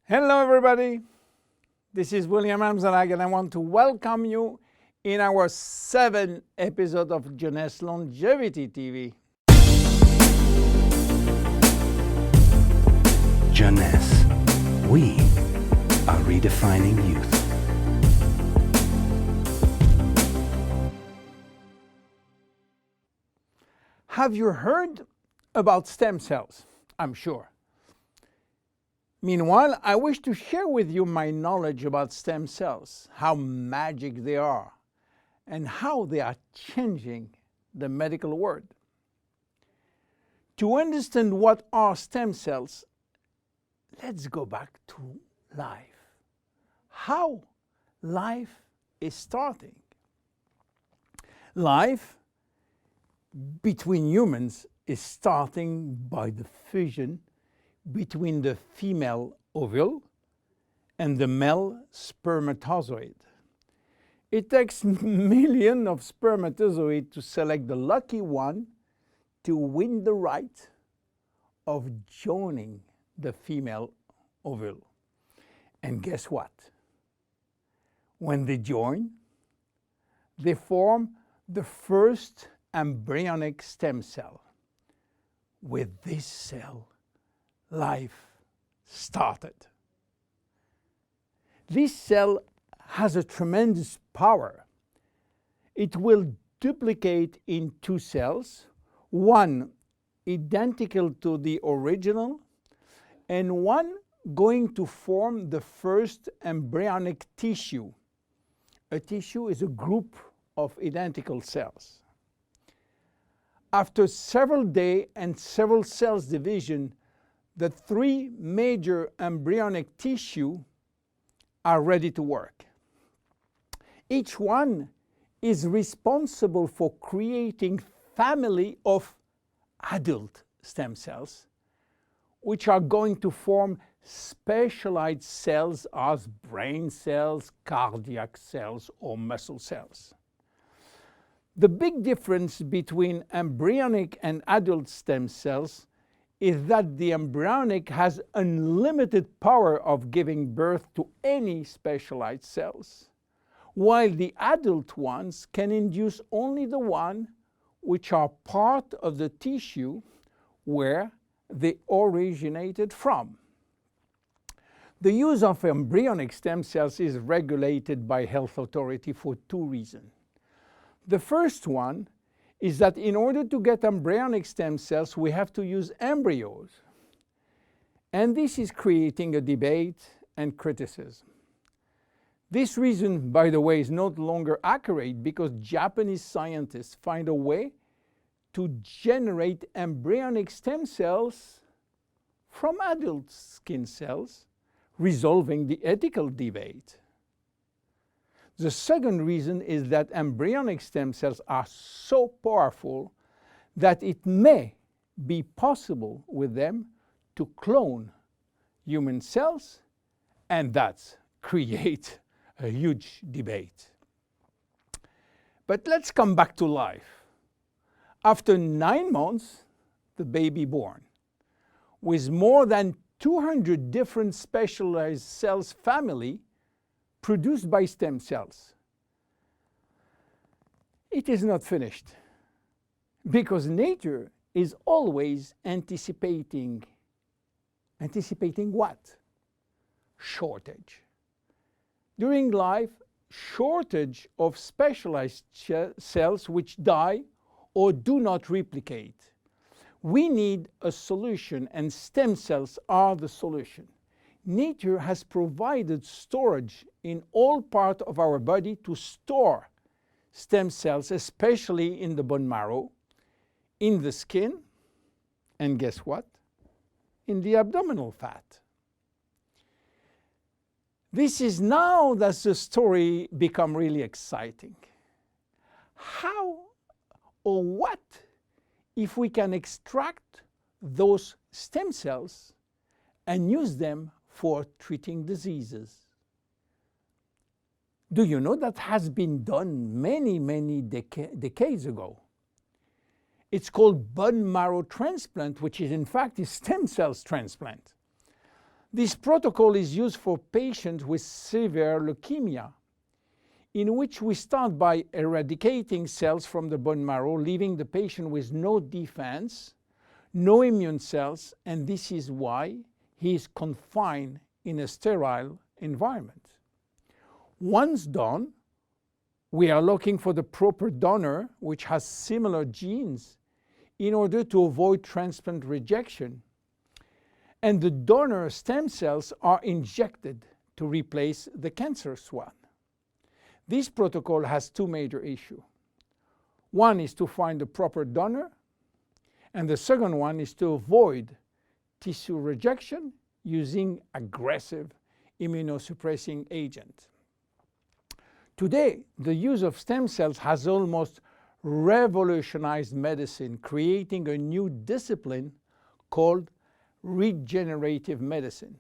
Hello everybody, this is William Amzalag and I want to welcome you in our 7th episode of Jeunesse Longevity TV. Jeunesse, we are redefining youth. Have you heard about stem cells? I'm sure. Meanwhile, I wish to share with you my knowledge about stem cells, how magic they are, and how they are changing the medical world. To understand what are stem cells, let's go back to life. How life is starting. Life between humans is starting by the fusion between the female ovule and the male spermatozoid. It takes millions of spermatozoids to select the lucky one to win the right of joining the female ovule. And guess what? When they join, they form the first embryonic stem cell. With this cell, life started. This cell has a tremendous power. It will duplicate in 2 cells, one identical to the original, and one going to form the first embryonic tissue. A tissue is a group of identical cells. After several days and several cells division, the 3 major embryonic tissue are ready to work. Each one is responsible for creating family of adult stem cells, which are going to form specialized cells as brain cells, cardiac cells, or muscle cells. The big difference between embryonic and adult stem cells is that the embryonic has unlimited power of giving birth to any specialized cells, while the adult ones can induce only the one which are part of the tissue where they originated from. The use of embryonic stem cells is regulated by health authority for 2 reasons. The first one is that in order to get embryonic stem cells, we have to use embryos. And this is creating a debate and criticism. This reason, by the way, is no longer accurate because Japanese scientists find a way to generate embryonic stem cells from adult skin cells, resolving the ethical debate. The second reason is that embryonic stem cells are so powerful that it may be possible with them to clone human cells, and that's create a huge debate. But let's come back to life. After 9 months, the baby born, with more than 200 different specialized cells family produced by stem cells. It is not finished because nature is always anticipating what? Shortage. During life, shortage of specialized cells which die or do not replicate. We need a solution, and stem cells are the solution. Nature has provided storage in all parts of our body to store stem cells, especially in the bone marrow, in the skin, and guess what? In the abdominal fat. This is now that the story becomes really exciting. How or what if we can extract those stem cells and use them for treating diseases? Do you know that has been done many decades ago? It's called bone marrow transplant, which is in fact a stem cells transplant. This protocol is used for patients with severe leukemia, in which we start by eradicating cells from the bone marrow, leaving the patient with no defense, no immune cells, and this is why he is confined in a sterile environment. Once done, we are looking for the proper donor which has similar genes in order to avoid transplant rejection. And the donor stem cells are injected to replace the cancerous one. This protocol has two major issues. One is to find the proper donor, and the second one is to avoid tissue rejection using aggressive immunosuppressing agent. Today, the use of stem cells has almost revolutionized medicine, creating a new discipline called regenerative medicine.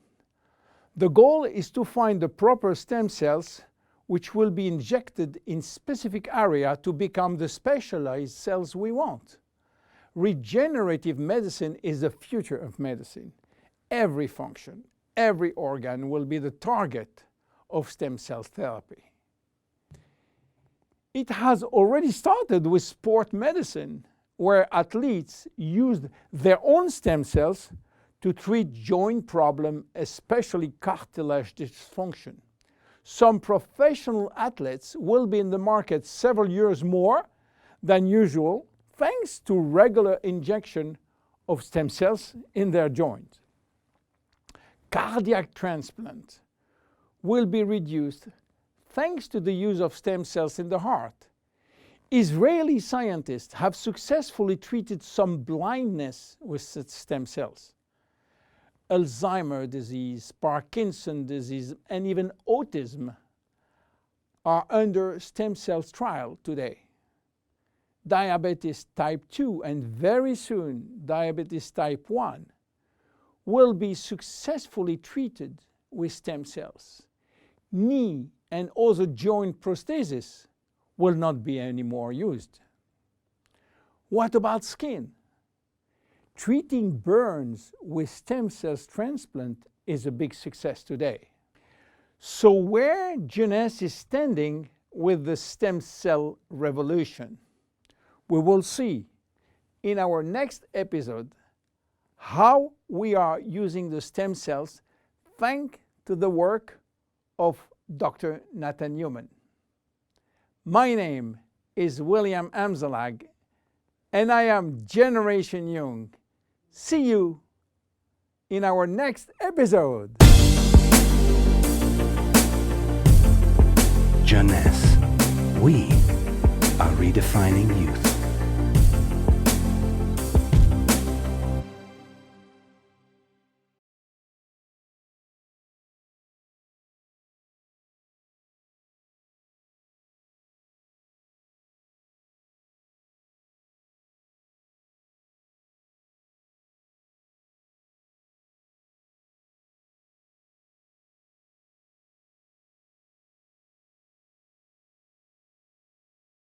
The goal is to find the proper stem cells which will be injected in specific area to become the specialized cells we want. Regenerative medicine is the future of medicine. Every function, every organ will be the target of stem cell therapy. It has already started with sport medicine, where athletes used their own stem cells to treat joint problems, especially cartilage dysfunction. Some professional athletes will be in the market several years more than usual, thanks to regular injection of stem cells in their joints. Cardiac transplant will be reduced thanks to the use of stem cells in the heart. Israeli scientists have successfully treated some blindness with stem cells. Alzheimer's disease, Parkinson's disease, and even autism are under stem cells trial today. Diabetes type 2 and very soon diabetes type 1 will be successfully treated with stem cells. Knee and other joint prosthesis will not be anymore used. What about skin? Treating burns with stem cells transplant is a big success today. So where Jeunesse is standing with the stem cell revolution? We will see in our next episode how we are using the stem cells thanks to the work of Dr. Nathan Newman. My name is William Amzalag, and I am Generation Young. See you in our next episode. Jeunesse. We are redefining youth.